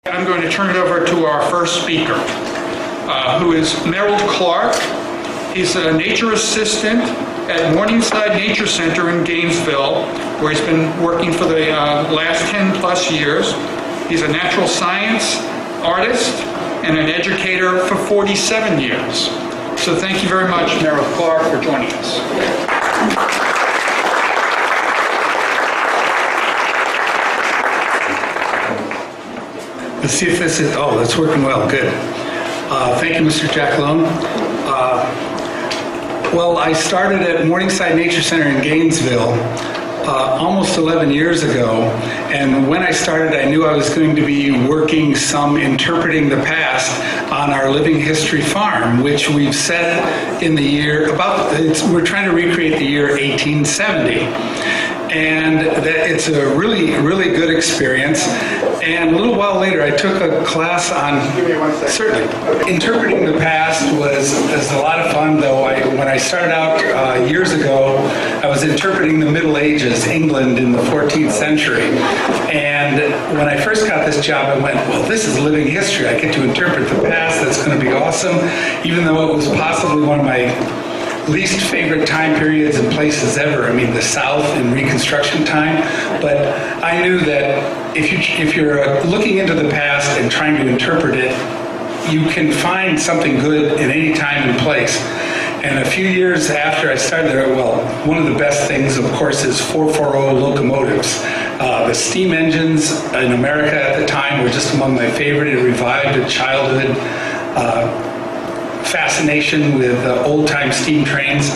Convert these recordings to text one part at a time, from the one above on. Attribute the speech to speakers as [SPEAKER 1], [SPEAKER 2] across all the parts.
[SPEAKER 1] I'm going to turn it over to our first speaker, who is Merald Clark. He's a nature assistant at Morningside Nature Center in Gainesville, where he's been working for the last 10 plus years. He's a natural science artist and an educator for 47 years. So thank you very much, Merald Clark, for joining us.
[SPEAKER 2] Let's see if this is, oh, that's working well, good. Thank you, Mr. Jackalone. Well, I started at Morningside Nature Center in Gainesville almost 11 years ago, and when I started, I knew I was going to be working some interpreting the past on our living history farm, which we've set in the year we're trying to recreate the year 1870. And it's a really, really good experience. And a little while later, I took a class on, certainly, interpreting the past was a lot of fun, though. When I started out years ago, I was interpreting the Middle Ages, England in the 14th century. And when I first got this job, I went, well, this is living history. I get to interpret the past. That's going to be awesome, even though it was possibly one of my least favorite time periods and places ever. I mean, the South in Reconstruction time. But I knew that if you're looking into the past and trying to interpret it, you can find something good in any time and place. And a few years after I started there, well, one of the best things, of course, is 440 locomotives. The steam engines in America at the time were just among my favorite. It revived a childhood fascination with old-time steam trains.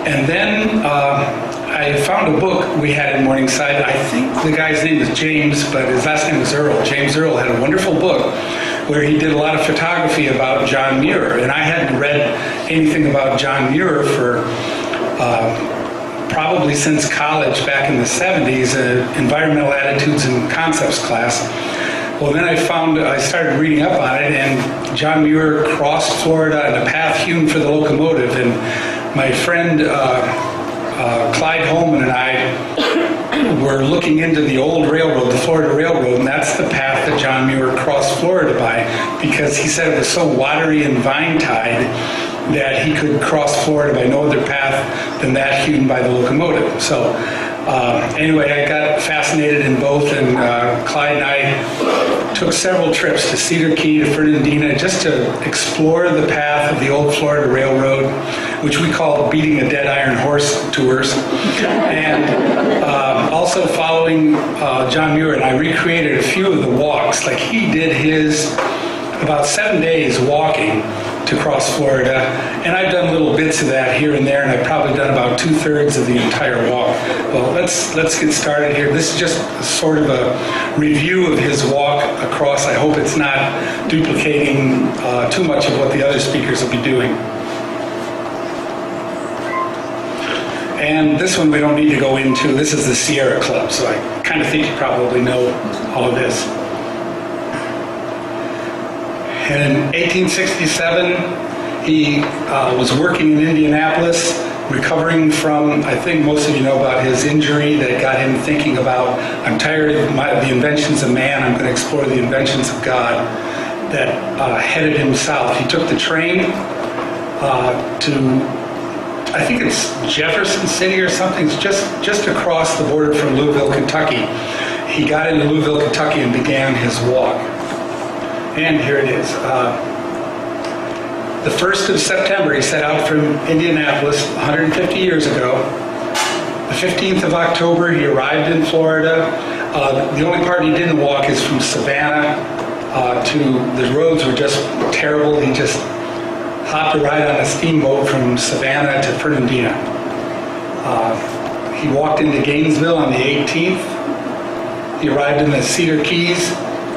[SPEAKER 2] And then I found a book we had in Morningside. I think the guy's name is James, but his last name was Earl. James Earl had a wonderful book where he did a lot of photography about John Muir. And I hadn't read anything about John Muir for probably since college back in the 70s, Environmental Attitudes and Concepts class. Well, then I started reading up on it, and John Muir crossed Florida on a path hewn for the locomotive. And my friend Clyde Holman and I were looking into the old railroad, the Florida Railroad, and that's the path that John Muir crossed Florida by, because he said it was so watery and vine-tied that he could cross Florida by no other path than that hewn by the locomotive. So anyway, I got fascinated in both, and Clyde and I took several trips to Cedar Key, to Fernandina, just to explore the path of the old Florida Railroad, which we call beating a dead iron horse tours. And also following John Muir, and I recreated a few of the walks. Like, he did his about 7 days walking to cross Florida, and I've done little bits of that here and there, and I've probably done about 2/3 of the entire walk. Well, let's get started here. This is just sort of a review of his walk across. I hope it's not duplicating too much of what the other speakers will be doing. And this one we don't need to go into. This is the Sierra Club, so I kind of think you probably know all of this. And in 1867, he was working in Indianapolis, recovering from, I think most of you know about his injury that got him thinking about, I'm tired of the inventions of man, I'm going to explore the inventions of God, that headed him south. He took the train to, I think it's Jefferson City or something, it's just across the border from Louisville, Kentucky. He got into Louisville, Kentucky and began his walk. And here it is. The 1st of September, he set out from Indianapolis 150 years ago. The 15th of October, he arrived in Florida. The only part he didn't walk is from Savannah the roads were just terrible. He just hopped a ride on a steamboat from Savannah to Fernandina. He walked into Gainesville on the 18th. He arrived in the Cedar Keys.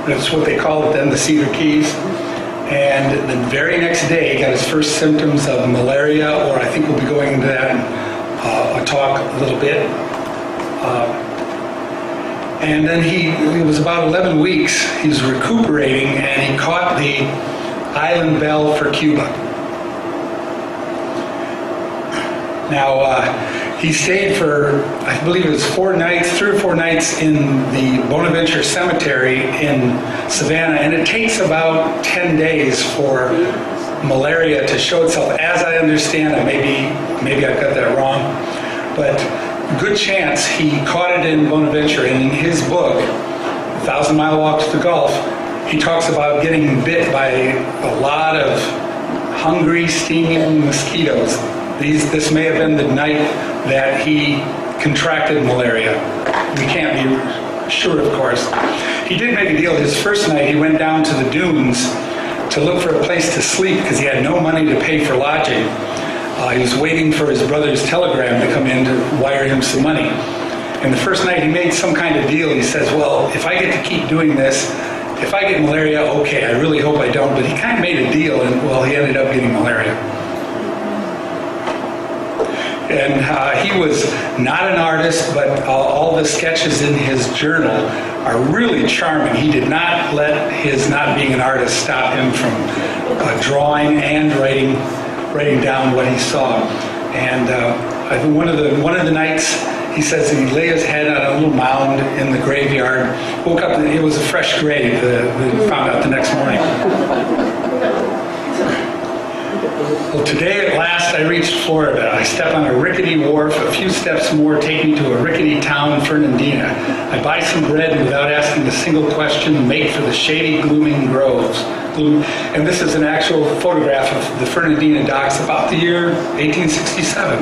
[SPEAKER 2] That's what they call it then, the Cedar Keys. And the very next day, he got his first symptoms of malaria, or I think we'll be going into that in a talk a little bit. And then it was about 11 weeks, he was recuperating, and he caught the island bell for Cuba. Now, He stayed for, I believe it was 4 nights, 3 or 4 nights in the Bonaventure Cemetery in Savannah, and it takes about 10 days for malaria to show itself. As I understand it, maybe I've got that wrong, but good chance he caught it in Bonaventure. And in his book, 1,000 Mile Walk to the Gulf, he talks about getting bit by a lot of hungry, stinging mosquitoes. This may have been the night that he contracted malaria. We can't be sure, of course. He did make a deal. His first night, he went down to the dunes to look for a place to sleep because he had no money to pay for lodging. He was waiting for his brother's telegram to come in to wire him some money. And the first night he made some kind of deal. He says, well, if I get to keep doing this, if I get malaria, okay, I really hope I don't. But he kind of made a deal, and well, he ended up getting malaria. And he was not an artist, but all the sketches in his journal are really charming. He did not let his not being an artist stop him from drawing and writing down what he saw. And I think one of the nights, he says he lay his head on a little mound in the graveyard, woke up, and it was a fresh grave that we found out the next morning. Well, today at last I reached Florida. I step on a rickety wharf. A few steps more take me to a rickety town, Fernandina. I buy some bread and without asking a single question, make for the shady, glooming groves. And this is an actual photograph of the Fernandina docks about the year 1867.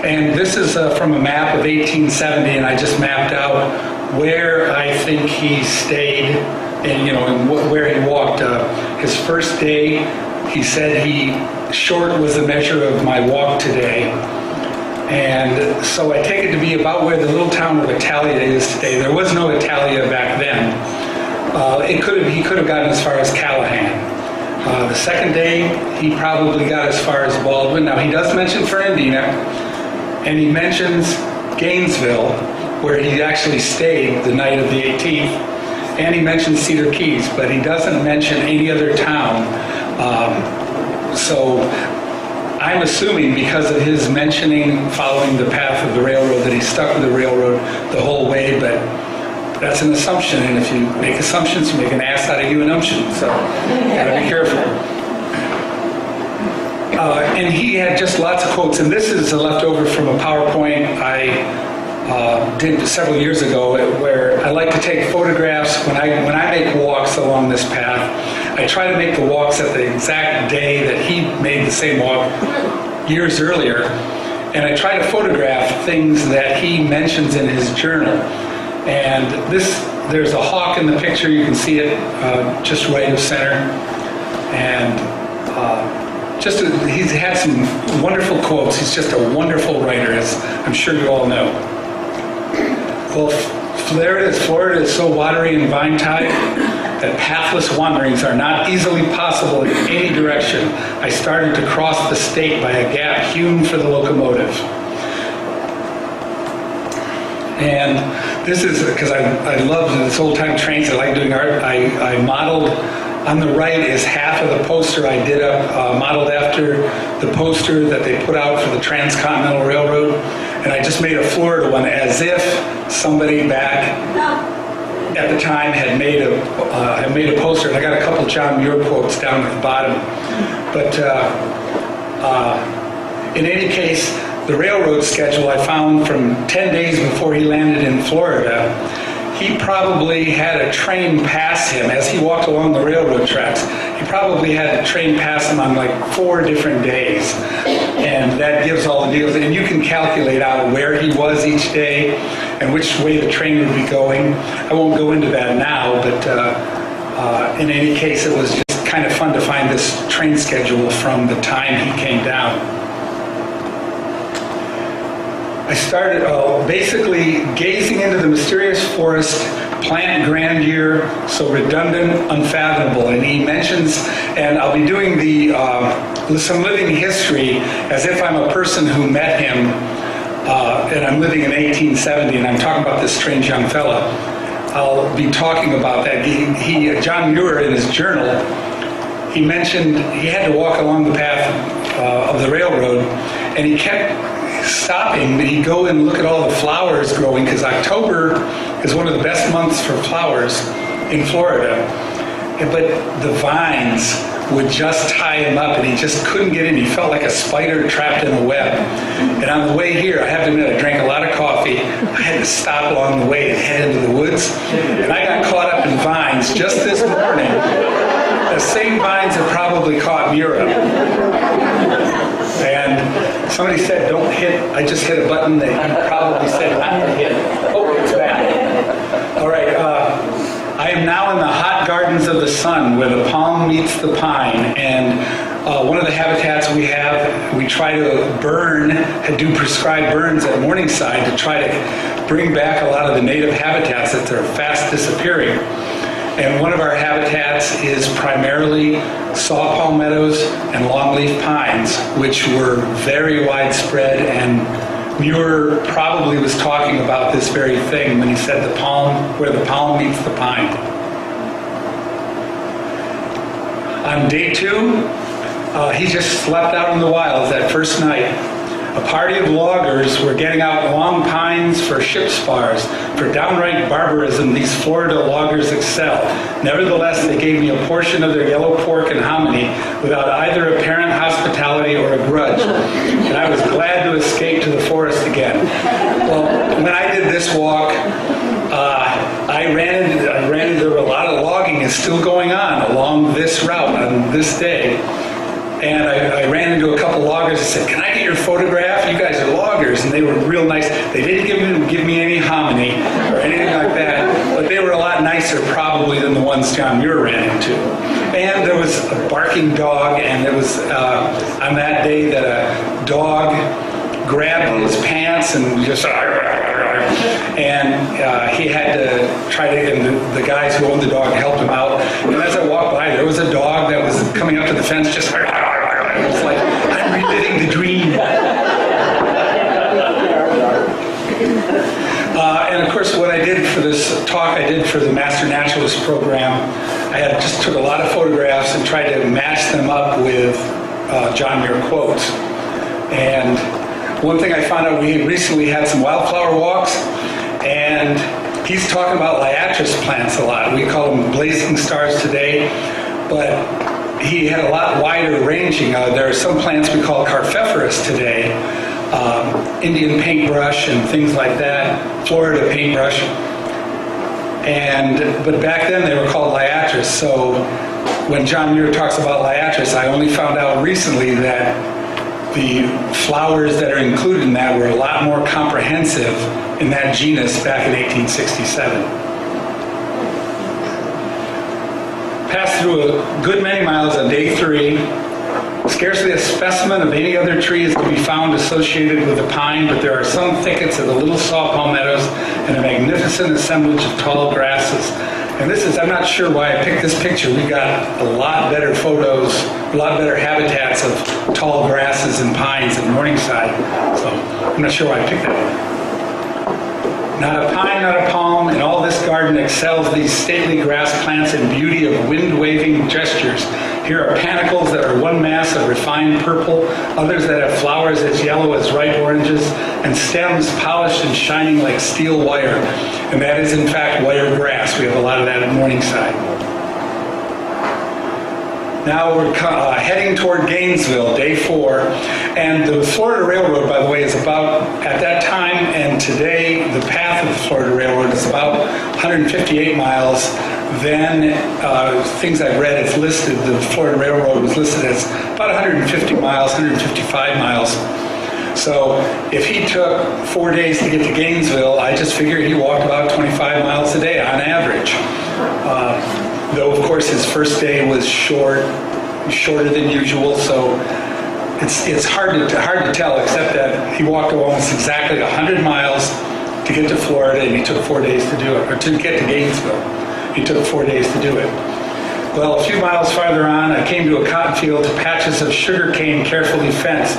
[SPEAKER 2] And this is from a map of 1870, and I just mapped out where I think he stayed and where he walked. His first day, he said short was the measure of my walk today. And so I take it to be about where the little town of Italia is today. There was no Italia back then. He could have gotten as far as Callahan. The second day, he probably got as far as Baldwin. Now, he does mention Fernandina, and he mentions Gainesville, where he actually stayed the night of the 18th. And he mentions Cedar Keys, but he doesn't mention any other town. So I'm assuming because of his mentioning following the path of the railroad that he stuck with the railroad the whole way, but that's an assumption, and if you make assumptions, you make an ass out of you and umption, so gotta be careful. And he had just lots of quotes, and this is a leftover from a PowerPoint I did several years ago, where I like to take photographs when I make walks along this path. I try to make the walks at the exact day that he made the same walk years earlier, and I try to photograph things that he mentions in his journal. And there's a hawk in the picture. You can see it just right of center, and he's had some wonderful quotes. He's just a wonderful writer, as I'm sure you all know. Well, Florida is so watery and vine-tied that pathless wanderings are not easily possible in any direction. I started to cross the state by a gap hewn for the locomotive. And this is because I love this old-time trains. I like doing art. I modeled, on the right is half of the poster I did up, modeled after the poster that they put out for the Transcontinental Railroad. And I just made a Florida one as if somebody back at the time had made a poster. And I got a couple John Muir quotes down at the bottom. But in any case, the railroad schedule I found from 10 days before he landed in Florida, he probably had a train pass him as he walked along the railroad tracks. He probably had a train pass him on like 4 different days. And that gives all the deals. And you can calculate out where he was each day and which way the train would be going. I won't go into that now, but in any case, it was just kind of fun to find this train schedule from the time he came down. I started basically gazing into the mysterious forest, plant grandeur, so redundant, unfathomable. And he mentions, and I'll be doing some living history as if I'm a person who met him, and I'm living in 1870, and I'm talking about this strange young fella. I'll be talking about that. John Muir, in his journal, he mentioned he had to walk along the path of the railroad, and he kept stopping. He'd go and look at all the flowers growing, because October is one of the best months for flowers in Florida. But the vines would just tie him up, and he just couldn't get in. He felt like a spider trapped in a web. And on the way here, I have to admit, I drank a lot of coffee. I had to stop along the way and head into the woods. And I got caught up in vines just this morning. The same vines that probably caught Merald. And somebody said, don't hit. I just hit a button that you probably said not to hit. Oh, it's back. All right. I am now in the hot gardens of the sun, where the palm meets the pine. And one of the habitats we try to burn, do prescribed burns at Morningside to try to bring back a lot of the native habitats that are fast disappearing. And one of our habitats is primarily saw palmettos and longleaf pines, which were very widespread, and Muir probably was talking about this very thing when he said the palm, where the palm meets the pine. On day 2, he just slept out in the wilds that first night. A party of loggers were getting out long pines for ship spars. For downright barbarism, these Florida loggers excel. Nevertheless, they gave me a portion of their yellow pork and hominy without either apparent hospitality or a grudge. And I was glad to escape to the forest again. Well, when I did this walk, I ran into a lot of logging is still going on along this route on this day. And I ran into a couple loggers and said, can I get your photograph? You guys are loggers. And they were real nice. They didn't give me any hominy or anything like that, but they were a lot nicer probably than the ones John Muir ran into. And there was a barking dog, and it was on that day that a dog grabbed his pants and just, and he had to try to, and the guys who owned the dog helped him out. And as I walked by, there was a dog that was coming up to the fence just, it was like, I'm reliving the dream. And of course, what I did for this talk, I did for the Master Naturalist program. I just took a lot of photographs and tried to match them up with John Muir quotes. And one thing I found out, we recently had some wildflower walks, and he's talking about liatris plants a lot. We call them blazing stars today, but he had a lot wider ranging. There are some plants we call carphiferous today, Indian paintbrush and things like that, Florida paintbrush. But back then they were called liatris. So when John Muir talks about liatris, I only found out recently that the flowers that are included in that were a lot more comprehensive in that genus back in 1867. Passed through a good many miles on day 3. Scarcely a specimen of any other tree is to be found associated with the pine, but there are some thickets of the little saw palmettos and a magnificent assemblage of tall grasses. And this is, I'm not sure why I picked this picture. We got a lot better photos, a lot better habitats of tall grasses and pines in Morningside. So I'm not sure why I picked that one. Not a pine, not a palm, and all this garden excels these stately grass plants in beauty of wind-waving gestures. Here are panicles that are one mass of refined purple, others that have flowers as yellow as ripe oranges, and stems polished and shining like steel wire. And that is, in fact, wire grass. We have a lot of that at Morningside. Now we're heading toward Gainesville, day 4. And the Florida Railroad, by the way, is about, at that time and today, the path of the Florida Railroad is about 158 miles. Then, things I've read, it's listed, the Florida Railroad was listed as about 150 miles, 155 miles. So if he took 4 days to get to Gainesville, I just figured he walked about 25 miles a day on average. Though, of course, his first day was shorter than usual, so it's hard to tell, except that he walked almost exactly 100 miles to get to Florida, and he took 4 days to do it, or to get to Gainesville. He took 4 days to do it. Well, a few miles farther on, I came to a cotton field to patches of sugar cane carefully fenced.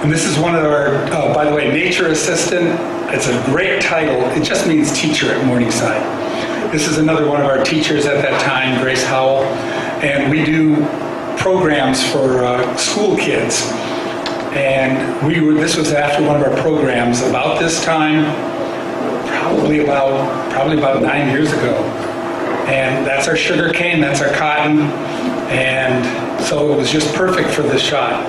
[SPEAKER 2] And this is one of our, by the way, nature assistant. It's a great title. It just means teacher at Morningside. This is another one of our teachers at that time, Grace Howell. And we do programs for school kids. And this was after one of our programs about this time, probably about 9 years ago. And that's our sugar cane, that's our cotton, and so it was just perfect for this shot.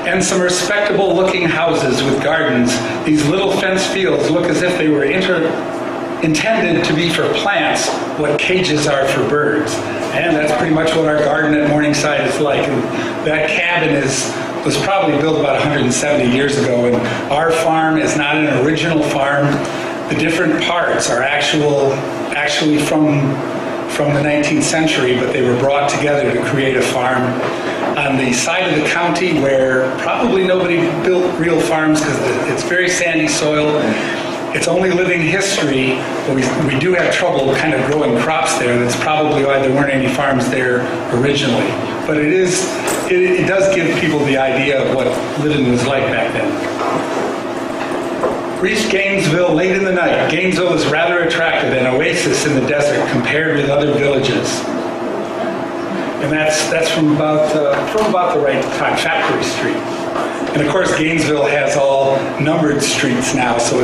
[SPEAKER 2] And some respectable looking houses with gardens. These little fenced fields look as if they were intended to be for plants what cages are for birds. And that's pretty much what our garden at Morningside is like. And that cabin was probably built about 170 years ago, and our farm is not an original farm. The different parts are actually from the 19th century, but they were brought together to create a farm on the side of the county where probably nobody built real farms because it's very sandy soil. It's only living history, but we do have trouble kind of growing crops there. That's probably why there weren't any farms there originally. But it does give people the idea of what living was like back then. Reached Gainesville late in the night. Gainesville is rather attractive, an oasis in the desert compared with other villages. And that's from about the right time, Factory Street. And of course, Gainesville has all numbered streets now, so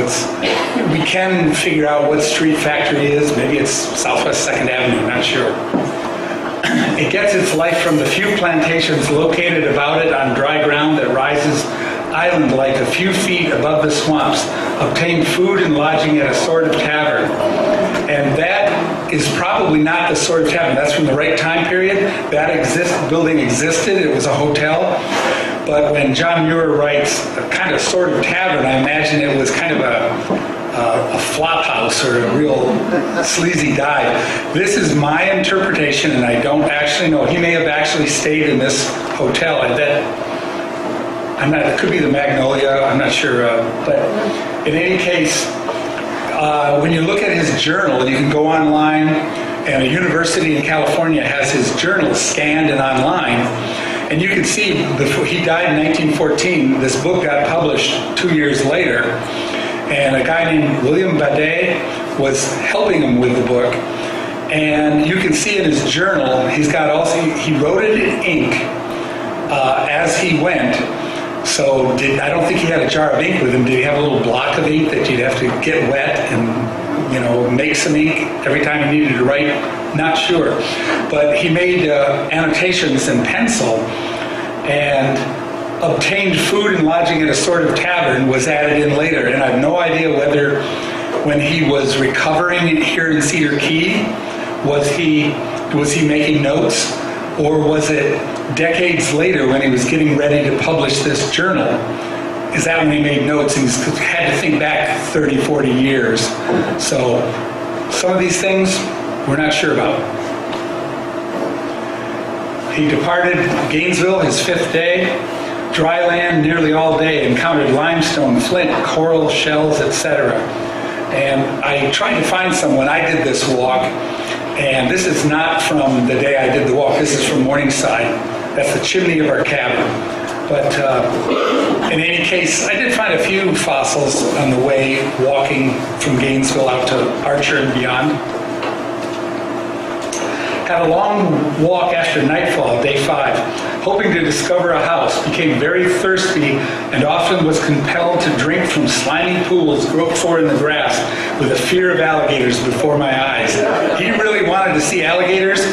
[SPEAKER 2] we can figure out what street Factory is. Maybe it's Southwest 2nd Avenue, not sure. It gets its life from the few plantations located about it on dry ground that rises island-like a few feet above the swamps, obtained food and lodging at a sort of tavern. And that is probably not the sort of tavern. That's from the right time period. That building existed. It was a hotel. But when John Muir writes a kind of sort of tavern, I imagine it was kind of a flop house or a real sleazy dive. This is my interpretation, and I don't actually know. He may have actually stayed in this hotel. I bet. It could be the Magnolia, I'm not sure. But in any case, when you look at his journal, you can go online, and a university in California has his journal scanned and online. And you can see, he died in 1914. This book got published 2 years later. And a guy named William Badet was helping him with the book. And you can see in his journal, he wrote it in ink as he went. So I don't think he had a jar of ink with him. Did he have a little block of ink that you'd have to get wet and, make some ink every time he needed to write? Not sure. But he made annotations in pencil, and obtained food and lodging at a sort of tavern was added in later. And I have no idea whether when he was recovering here in Cedar Key, was he making notes, or was it decades later when he was getting ready to publish this journal? Is that when he made notes and he had to think back 30, 40 years? So some of these things we're not sure about. He departed Gainesville his 5th day, dry land nearly all day, encountered limestone, flint, coral, shells, etc. And I tried to find someone. I did this walk, and this is not from the day I did the walk. This is from Morningside. That's the chimney of our cabin. But in any case, I did find a few fossils on the way walking from Gainesville out to Archer and beyond. Had a long walk after nightfall, day 5, hoping to discover a house, became very thirsty and often was compelled to drink from slimy pools groped for in the grass with a fear of alligators before my eyes. He really wanted to see alligators,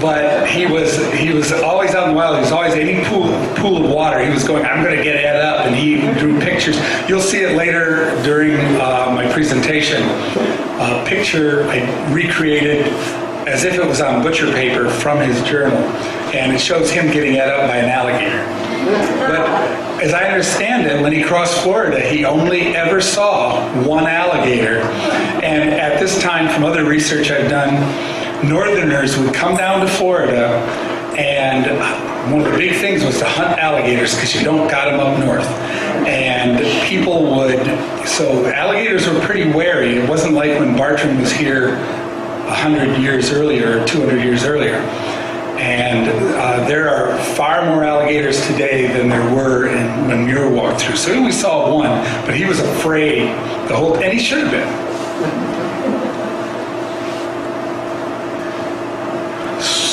[SPEAKER 2] but he was always out in the wild. He was always any pool of water. He was going, I'm going to get it up, and he drew pictures. You'll see it later during my presentation. A picture I recreated as if it was on butcher paper from his journal, and it shows him getting ate up by an alligator. But as I understand it, when he crossed Florida, he only ever saw one alligator. And at this time, from other research I've done, Northerners would come down to Florida, and one of the big things was to hunt alligators because you don't got them up north. And people so alligators were pretty wary. It wasn't like when Bartram was here 100 years earlier or 200 years earlier. And there are far more alligators today than there were when Muir walked through. So he only saw one, but he was afraid and he should have been.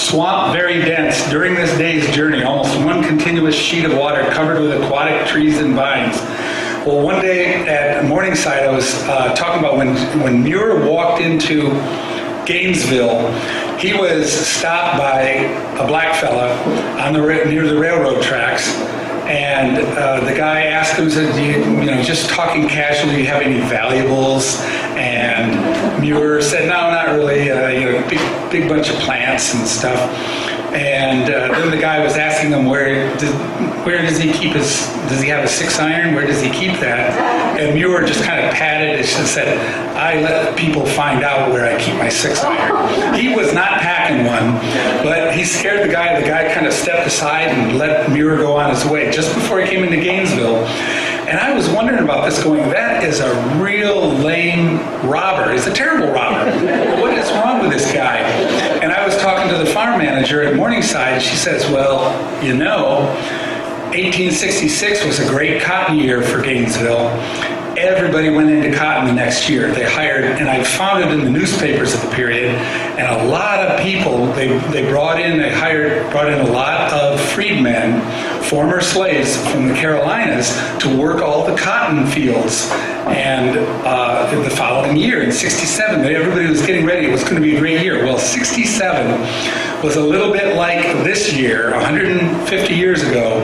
[SPEAKER 2] swamp very dense. During this day's journey, almost one continuous sheet of water covered with aquatic trees and vines. Well, one day at Morningside, I was talking about when Muir walked into Gainesville, he was stopped by a black fella on near the railroad tracks, and the guy asked him, said, just talking casually, do you have any valuables? And Muir said, no, not really, big bunch of plants and stuff. And then the guy was asking him where does he keep does he have a 6-iron? Where does he keep that? And Muir just kind of patted it and said, I let people find out where I keep my 6-iron. He was not packing one, but he scared the guy. The guy kind of stepped aside and let Muir go on his way just before he came into Gainesville. And I was wondering about this going, that is a real lame robber. He's a terrible robber. What is wrong with this guy? And I was talking to the farm manager at Morningside, and she says, well, 1866 was a great cotton year for Gainesville. Everybody went into cotton the next year. They hired, and I found it in the newspapers of the period, and a lot of people, they brought in a lot of freedmen, former slaves from the Carolinas, to work all the cotton fields. And the following year, in 67, everybody was getting ready. It was going to be a great year. Well, 67 was a little bit like this year, 150 years ago.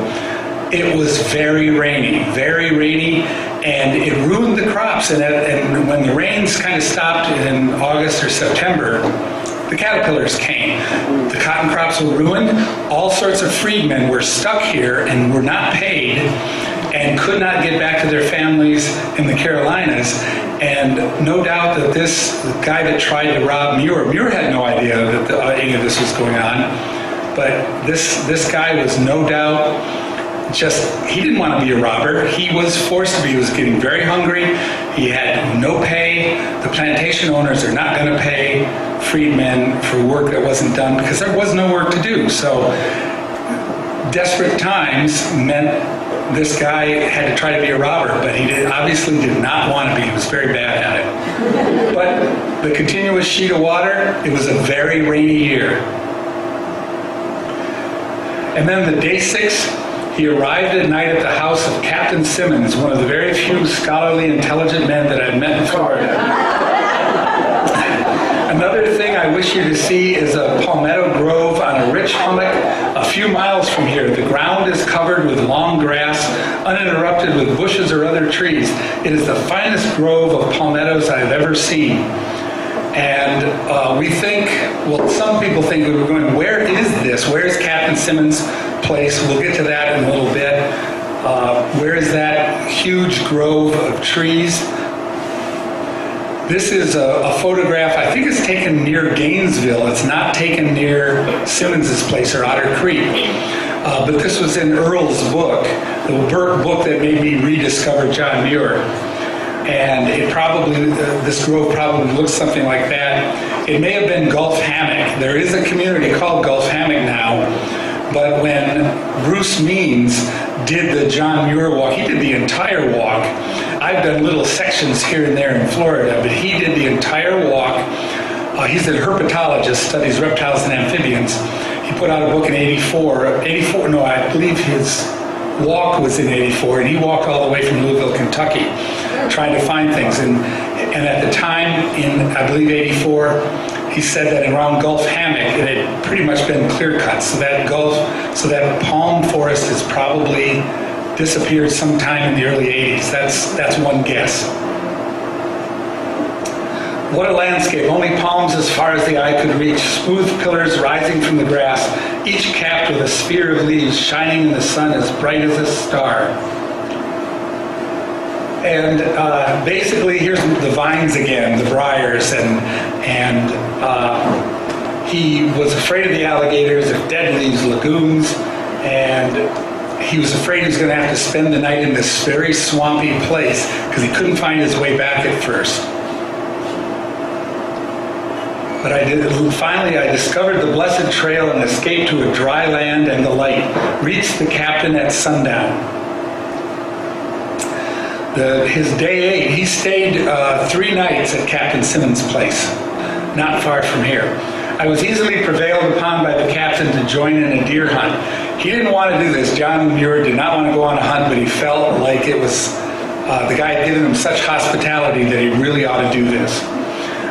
[SPEAKER 2] It was very rainy, and it ruined the crops. And when the rains kind of stopped in August or September, the caterpillars came. The cotton crops were ruined. All sorts of freedmen were stuck here and were not paid and could not get back to their families in the Carolinas. And no doubt that this guy that tried to rob Muir had no idea that any of this was going on. But this guy was no doubt he didn't want to be a robber. He was forced to be. He was getting very hungry. He had no pay. The plantation owners are not going to pay freedmen for work that wasn't done because there was no work to do. So desperate times meant this guy had to try to be a robber, but he obviously did not want to be. He was very bad at it. But the continuous sheet of water, it was a very rainy year. And then the day 6, he arrived at night at the house of Captain Simmons, one of the very few scholarly, intelligent men that I've met in Florida. Another thing I wish you to see is a palmetto grove on a rich hummock a few miles from here. The ground is covered with long grass, uninterrupted with bushes or other trees. It is the finest grove of palmettos I've ever seen. And we think, well, some people think we were going, where is this? Where is Captain Simmons' place? We'll get to that in a little bit. Where is that huge grove of trees? This is a photograph, I think it's taken near Gainesville. It's not taken near Simmons' place or Otter Creek. But this was in Earl's book, the book that made me rediscover John Muir. And this grove probably looks something like that. It may have been Gulf Hammock. There is a community called Gulf Hammock now, but when Bruce Means did the John Muir walk, he did the entire walk. I've done little sections here and there in Florida, but he did the entire walk. He's a herpetologist, studies reptiles and amphibians. He put out a book in I believe his walk was in 84, and he walked all the way from Louisville, Kentucky, trying to find things. And at the time, in I believe 84, he said that around Gulf Hammock, it had pretty much been clear cut. So that palm forest has probably disappeared sometime in the early 80s. That's one guess. What a landscape, only palms as far as the eye could reach, smooth pillars rising from the grass, each capped with a sphere of leaves shining in the sun as bright as a star. And basically, here's the vines again, the briars, and he was afraid of the alligators, of dead leaves, lagoons, and he was afraid he was going to have to spend the night in this very swampy place because he couldn't find his way back at first. But finally I discovered the blessed trail and escaped to a dry land and the light, reached the captain at sundown. His day 8, he stayed 3 nights at Captain Simmons' place, not far from here. I was easily prevailed upon by the captain to join in a deer hunt. He didn't want to do this. John Muir did not want to go on a hunt, but he felt like it was the guy had given him such hospitality that he really ought to do this.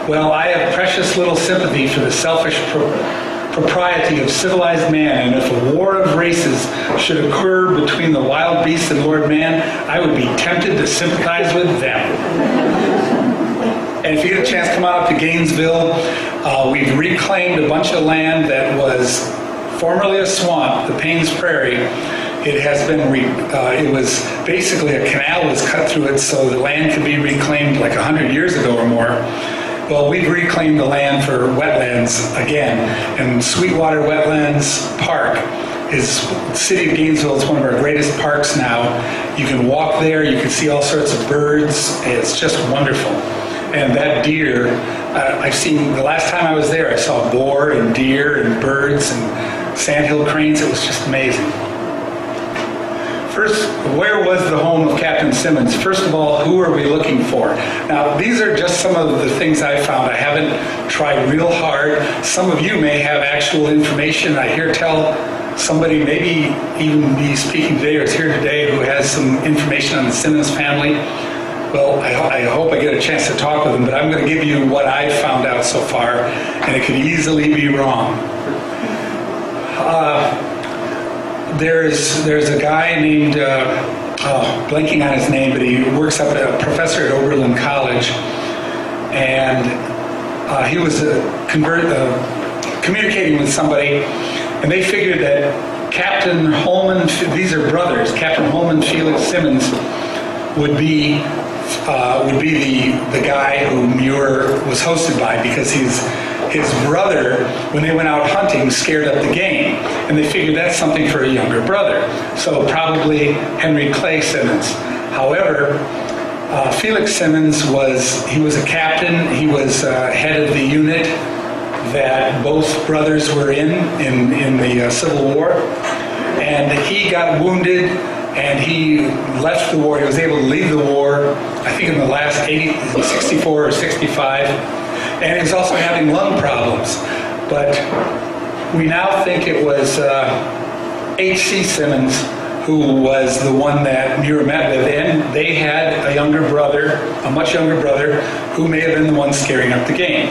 [SPEAKER 2] Well, I have precious little sympathy for the selfish propriety of civilized man, and if a war of races should occur between the wild beasts and Lord Man, I would be tempted to sympathize with them. And if you get a chance, come out to Gainesville. We've reclaimed a bunch of land that was formerly a swamp, the Paynes Prairie. It has been, it was basically a canal was cut through it so the land could be reclaimed like 100 years ago or more. Well, we've reclaimed the land for wetlands again, and Sweetwater Wetlands Park is, the city of Gainesville is one of our greatest parks now. You can walk there, you can see all sorts of birds, it's just wonderful. And that deer, I've seen, the last time I was there, I saw boar and deer and birds and sandhill cranes. It was just amazing. First, where was the home of Captain Simmons? First of all, who are we looking for? Now, these are just some of the things I found. I haven't tried real hard. Some of you may have actual information. I hear tell somebody, maybe even be speaking today or is here today, who has some information on the Simmons family. Well, I hope I get a chance to talk with them, but I'm going to give you what I've found out so far, and it could easily be wrong. There's a guy named, blanking on his name, but he works up at a professor at Oberlin College, and he was communicating with somebody, and they figured that Captain Holman, these are brothers, Captain Holman Felix Simmons would be the guy who Muir was hosted by, because his brother, when they went out hunting, scared up the game, and they figured that's something for a younger brother. So probably Henry Clay Simmons. However, Felix Simmons was a captain. He was head of the unit that both brothers were in the Civil War, and he got wounded. And he left the war. He was able to leave the war, I think in the last 64 or 65. And he was also having lung problems. But we now think it was H.C. Simmons who was the one that Muir met with. And they had a younger brother, a much younger brother, who may have been the one scaring up the game.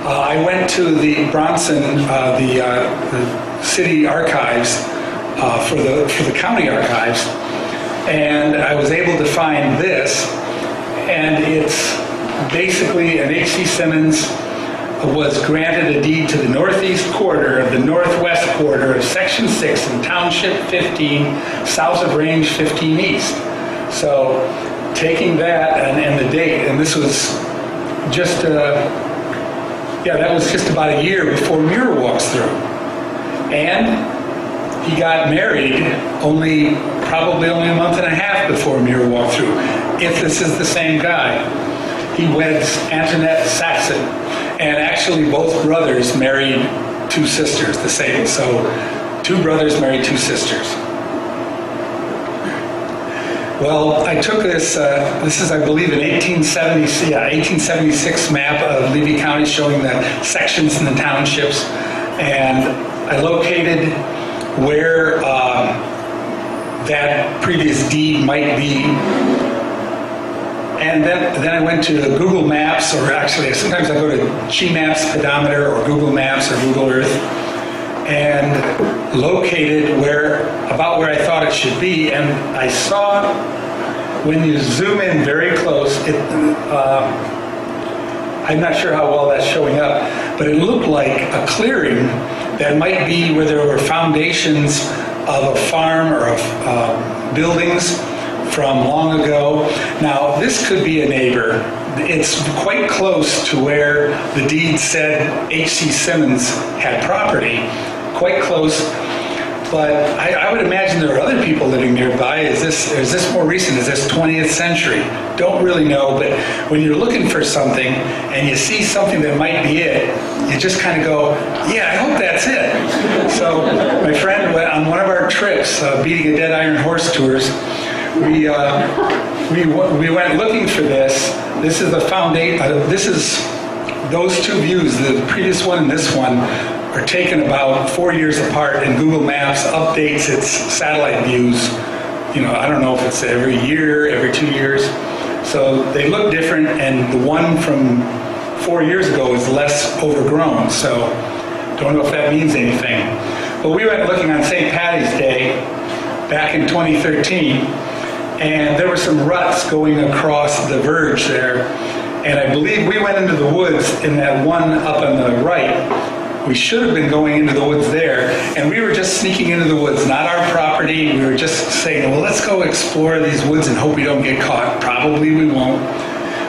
[SPEAKER 2] I went to the Bronson, the city archives, for the county archives, and I was able to find this, and it's basically an H.C. Simmons was granted a deed to the northeast quarter of the northwest quarter of Section 6 in Township 15, south of Range 15 East. So taking that and the date, and this was just, that was just about a year before Muir walks through. And he got married probably only a month and a half before Muir walked through, if this is the same guy. He weds Antoinette Saxon, and actually both brothers married two sisters, the same. So two brothers married two sisters. Well, I took this is, I believe, an 1876 map of Levy County showing the sections in the townships, and I located where that previous deed might be. And then I went to Google Maps, or actually sometimes I go to Gmaps, Pedometer, or Google Maps, or Google Earth, and located about where I thought it should be. And I saw, when you zoom in very close, I'm not sure how well that's showing up, but it looked like a clearing that might be where there were foundations of a farm or of buildings from long ago. Now, this could be a neighbor. It's quite close to where the deed said H.C. Simmons had property, quite close. But I would imagine there are other people living nearby. Is this more recent? Is this 20th century? Don't really know, but when you're looking for something and you see something that might be it, you just kind of go, yeah, I hope that's it. So my friend went on one of our trips, Beating a Dead Iron Horse tours, we went looking for this. This is the foundation. This is those two views, the previous one and this one, are taken about 4 years apart, and Google Maps updates its satellite views. I don't know if it's every year, every 2 years. So they look different, and the one from 4 years ago is less overgrown. So don't know if that means anything. But we went looking on St. Patty's Day back in 2013, and there were some ruts going across the verge there. And I believe we went into the woods in that one up on the right. We should have been going into the woods there, and we were just sneaking into the woods, not our property. We were just saying, well, let's go explore these woods and hope we don't get caught. Probably we won't.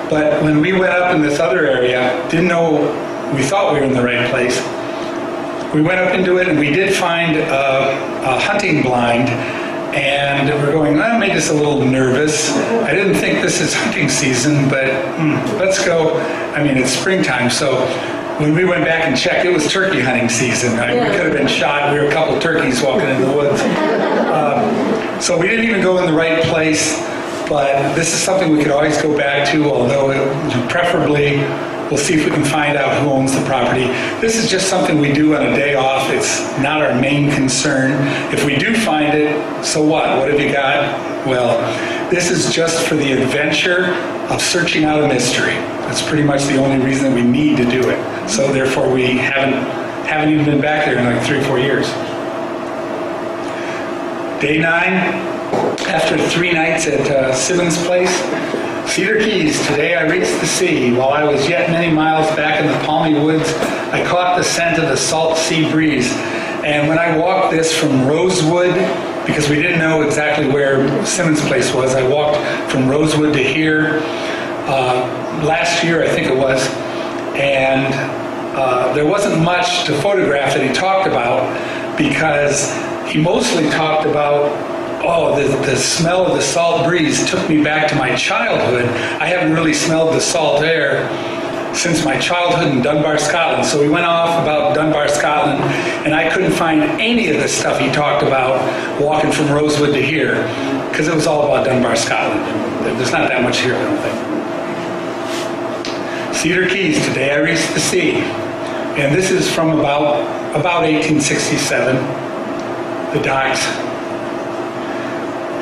[SPEAKER 2] But when we went up in this other area, we thought we were in the right place. We went up into it, and we did find a hunting blind, and we're going, that made us a little nervous. I didn't think this is hunting season, but let's go. I mean, it's springtime, so when we went back and checked, it was turkey hunting season. We could have been shot. We were a couple turkeys walking in the woods. So we didn't even go in the right place, but this is something we could always go back to, although preferably we'll see if we can find out who owns the property. This is just something we do on a day off. It's not our main concern. If we do find it, so what? What have you got? Well, this is just for the adventure of searching out a mystery. That's pretty much the only reason that we need to do it. So therefore we haven't even been back there in like 3 or 4 years. Day 9, after 3 nights at Simmons Place, Cedar Keys, today I reached the sea. While I was yet many miles back in the palmy woods, I caught the scent of the salt sea breeze. And when I walked this from Rosewood, because we didn't know exactly where Simmons Place was, I walked from Rosewood to here last year, I think it was, and there wasn't much to photograph that he talked about, because he mostly talked about the smell of the salt breeze took me back to my childhood. I haven't really smelled the salt air since my childhood in Dunbar, Scotland. So we went off about Dunbar, Scotland, and I couldn't find any of the stuff he talked about walking from Rosewood to here, because it was all about Dunbar, Scotland. There's not that much here, I don't think. Cedar Keys, today I reached the sea. And this is from about 1867, the docks.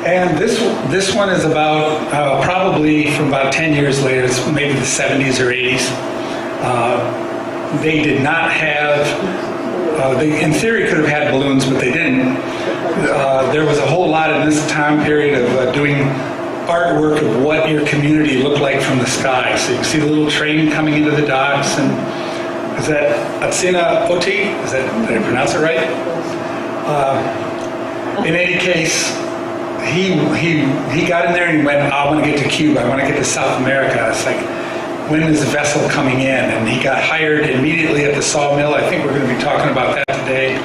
[SPEAKER 2] And this one is about probably from about 10 years later. It's maybe the 70s or 80s. They did not have. They, in theory, could have had balloons, but they didn't. There was a whole lot in this time period of doing artwork of what your community looked like from the sky. So you can see the little train coming into the docks, and is that Atsina Oti? Did I pronounce it right? In any case. He got in there and he went, I want to get to Cuba, I want to get to South America. It's like, when is the vessel coming in? And he got hired immediately at the sawmill. I think we're going to be talking about that today.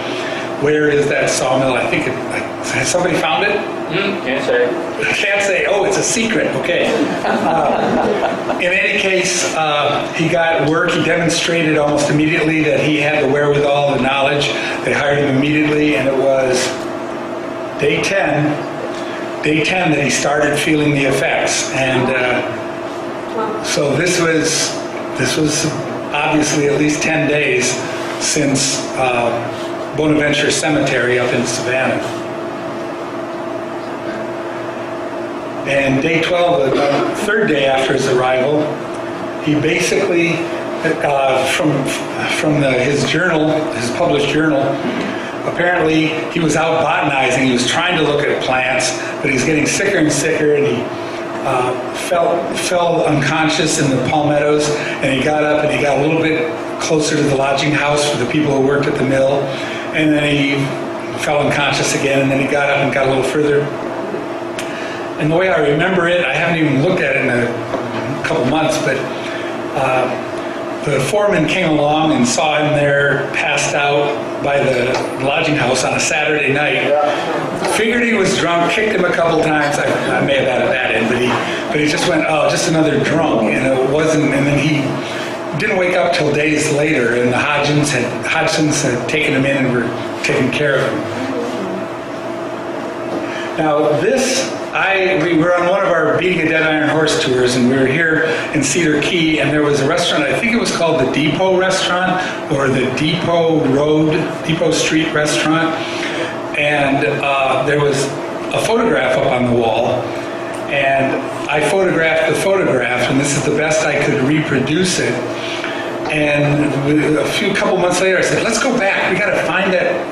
[SPEAKER 2] Where is that sawmill? I think has somebody found it?
[SPEAKER 3] Can't say.
[SPEAKER 2] Can't say. Oh, it's a secret. Okay. In any case, he got work. He demonstrated almost immediately that he had the wherewithal, the knowledge. They hired him immediately, and it was day 10 that he started feeling the effects. And so this was obviously at least 10 days since Bonaventure Cemetery up in Savannah. And day 12, the third day after his arrival, he basically, from his journal, his published journal, apparently he was out botanizing. He was trying to look at plants, but he's getting sicker and sicker, and he fell unconscious in the palmettos, and he got up and he got a little bit closer to the lodging house for the people who worked at the mill, and then he fell unconscious again, and then he got up and got a little further. And the way I remember it, I haven't even looked at it in a couple months, but the foreman came along and saw him there passed out by the lodging house on a Saturday night. Figured he was drunk, kicked him a couple times. I may have added that in, but he just went, oh, just another drunk, and it wasn't. And then he didn't wake up till days later, and the Hodgins had taken him in and were taking care of him. Now this we were on one of our Beating a Dead Iron Horse tours, and we were here in Cedar Key, and there was a restaurant, I think it was called the Depot Restaurant, or the Depot Street Restaurant, and there was a photograph up on the wall, and I photographed the photograph, and this is the best I could reproduce it. And a couple months later, I said, let's go back. We got to find that,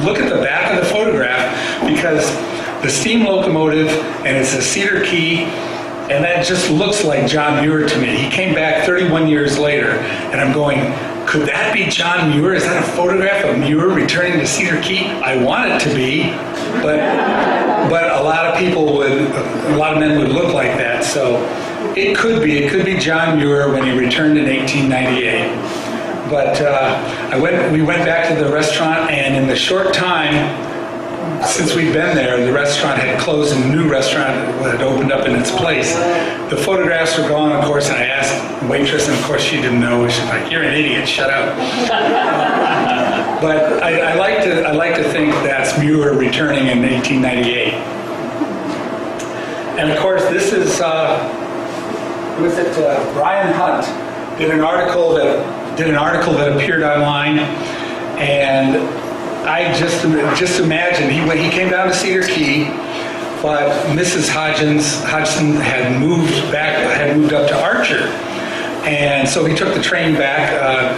[SPEAKER 2] look at the back of the photograph, because the steam locomotive, and it's a Cedar Key, and that just looks like John Muir to me. He came back 31 years later, and I'm going, could that be John Muir? Is that a photograph of Muir returning to Cedar Key? I want it to be, but a lot of men would look like that. So it could be John Muir when he returned in 1898. But we went back to the restaurant, and in the short time since we'd been there, the restaurant had closed and a new restaurant had opened up in its place. The photographs were gone, of course, and I asked the waitress, and of course she didn't know. She's like, "You're an idiot, shut up." But I like to think that's Muir returning in 1898. And of course, this is Brian Hunt did an article that appeared online, and I just imagine he came down to Cedar Key, but Mrs. Hodgson had moved up to Archer, and so he took the train back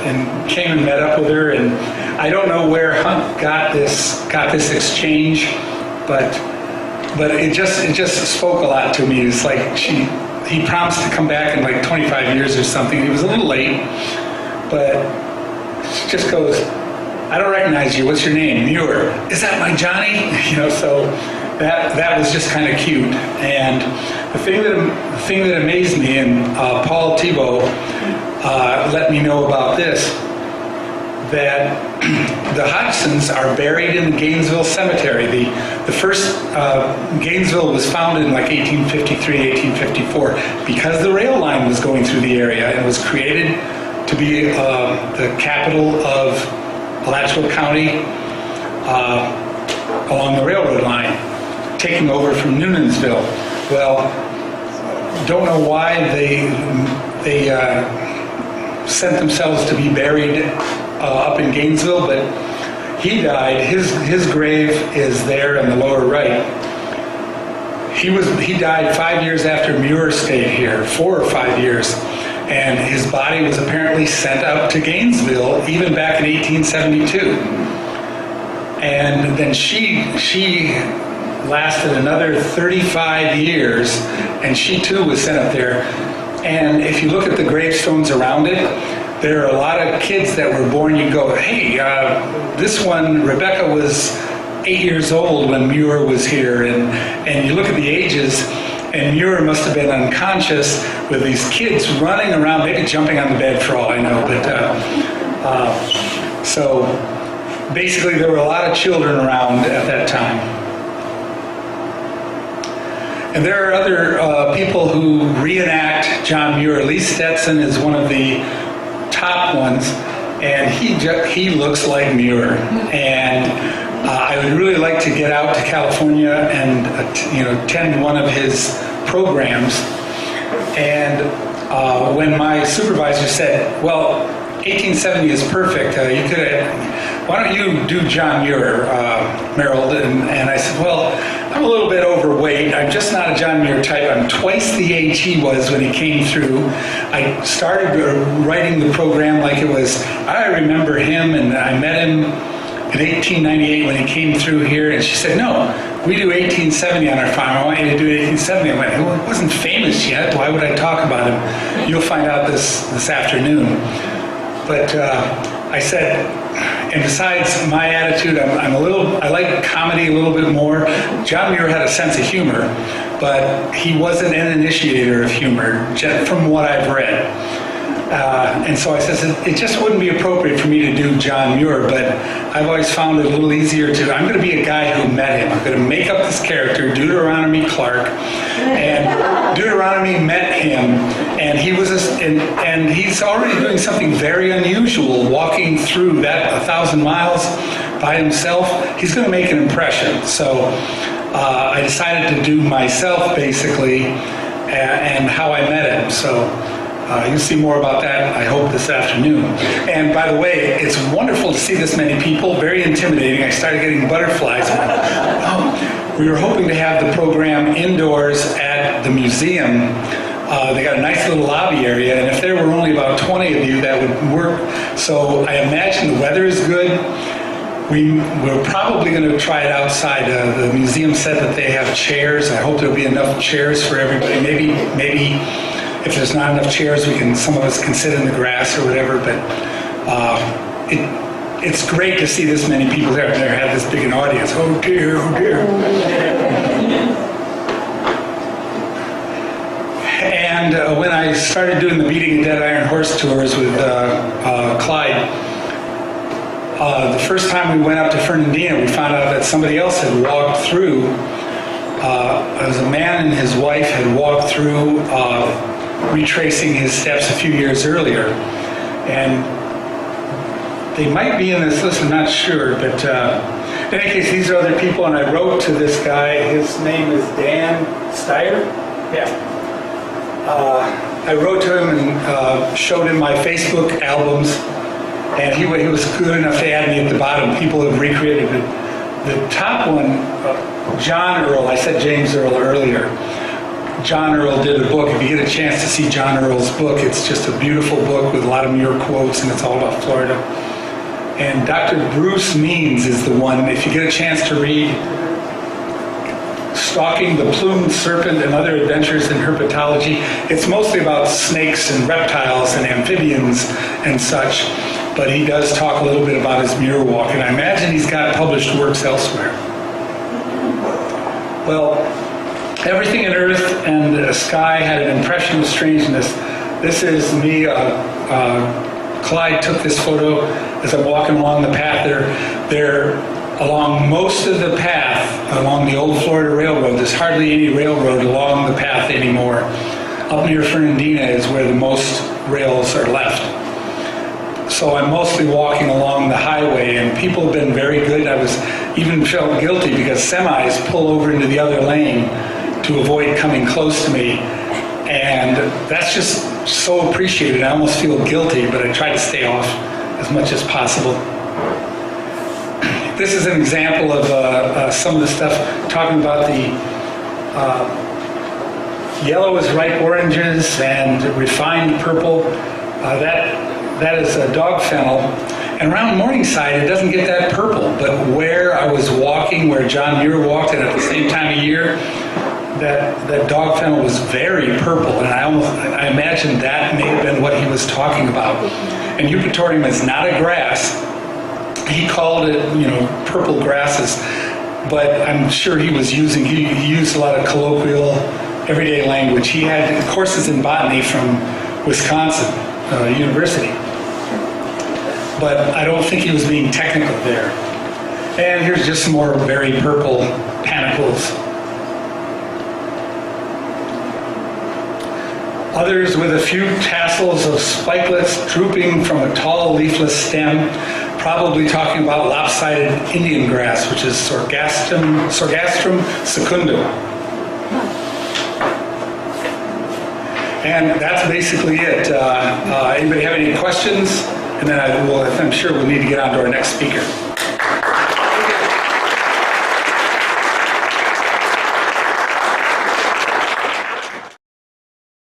[SPEAKER 2] and came and met up with her. And I don't know where Hunt got this exchange, but it just spoke a lot to me. It's like he promised to come back in like 25 years or something. He was a little late, but she just goes, "I don't recognize you. What's your name?" "Muir." "Is that my Johnny?" So that was just kind of cute. And the thing that amazed me, and Paul Thibault let me know about this, that the Hodgsons are buried in the Gainesville Cemetery. The first Gainesville was founded in like 1853, 1854, because the rail line was going through the area, and it was created to be the capital of Alachua County along the railroad line, taking over from Noonanville. Well, don't know why they sent themselves to be buried up in Gainesville, but he died. His grave is there in the lower right. He died 5 years after Muir stayed here, 4 or 5 years. And his body was apparently sent out to Gainesville even back in 1872. And then she lasted another 35 years, and she too was sent up there. And if you look at the gravestones around it, there are a lot of kids that were born. You go, "Hey, this one, Rebecca, was 8 years old when Muir was here." And you look at the ages, and Muir must have been unconscious with these kids running around, maybe jumping on the bed for all I know. But so basically there were a lot of children around at that time. And there are other people who reenact John Muir. Lee Stetson is one of the top ones, and he looks like Muir. And I would really like to get out to California and attend one of his programs. And when my supervisor said, "Well, 1870 is perfect. Why don't you do John Muir, Merald?" And I said, "Well, I'm a little bit overweight. I'm just not a John Muir type. I'm twice the age he was when he came through." I started writing the program like it was, I remember him, and I met him in 1898 when he came through here. And she said, "No, we do 1870 on our farm. I want you to do 1870. I went, "He wasn't famous yet. Why would I talk about him?" "You'll find out this afternoon." But I said, and besides my attitude, I like comedy a little bit more. John Muir had a sense of humor, but he wasn't an initiator of humor, from what I've read. And so I said, it just wouldn't be appropriate for me to do John Muir, but I've always found it a little easier I'm going to be a guy who met him. I'm going to make up this character, Deuteronomy Clark, and Deuteronomy met him, and and he's already doing something very unusual, walking through that 1,000 miles by himself. He's going to make an impression. So I decided to do myself, basically, and how I met him. So you'll see more about that, I hope, this afternoon. And by the way, it's wonderful to see this many people, very intimidating. I started getting butterflies. We were hoping to have the program indoors at the museum. They got a nice little lobby area, and if there were only about 20 of you, that would work. So I imagine the weather is good. We're probably going to try it outside. The museum said that they have chairs. I hope there'll be enough chairs for everybody. Maybe if there's not enough chairs, some of us can sit in the grass or whatever. But it's great to see this many people there. There have this big an audience. Oh dear, oh dear. And when I started doing the Beating a Dead Iron Horse tours with Clyde, the first time we went up to Fernandina, we found out that somebody else had walked through. It was a man and his wife had walked through, retracing his steps a few years earlier. And they might be in this list, I'm not sure, but in any case, these are other people, and I wrote to this guy. His name is Dan Steyer. Yeah. I wrote to him and showed him my Facebook albums, and he was good enough to add me at the bottom. People have recreated it. The top one, John Earl, I said James Earl earlier. John Earl did a book. If you get a chance to see John Earl's book, it's just a beautiful book with a lot of Muir quotes, and it's all about Florida. And Dr. Bruce Means is the one, if you get a chance to read, Stalking the Plumed Serpent and Other Adventures in Herpetology. It's mostly about snakes and reptiles and amphibians and such, but he does talk a little bit about his Muir walk, and I imagine he's got published works elsewhere. Well, everything in earth and the sky had an impression of strangeness. This is me. Clyde took this photo as I'm walking along the path. They're along most of the path along the old Florida Railroad. There's hardly any railroad along the path anymore. Up near Fernandina is where the most rails are left. So I'm mostly walking along the highway, and people have been very good. I was even felt guilty because semis pull over into the other lane to avoid coming close to me. And that's just so appreciated. I almost feel guilty, but I try to stay off as much as possible. This is an example of some of the stuff talking about the yellow is ripe oranges and refined purple. That is a dog fennel. And around Morningside, it doesn't get that purple, but where I was walking, where John Muir walked, and at the same time of year, that dog fennel was very purple, and I imagine that may have been what he was talking about. And Eupatorium is not a grass. He called it, purple grasses, but I'm sure he used a lot of colloquial, everyday language. He had courses in botany from Wisconsin University, but I don't think he was being technical there. And here's just some more very purple panicles. Others with a few tassels of spikelets drooping from a tall leafless stem, probably talking about lopsided Indian grass, which is Sorghastrum secundum. And that's basically it. Anybody have any questions? And then I'm sure we'll need to get on to our next speaker.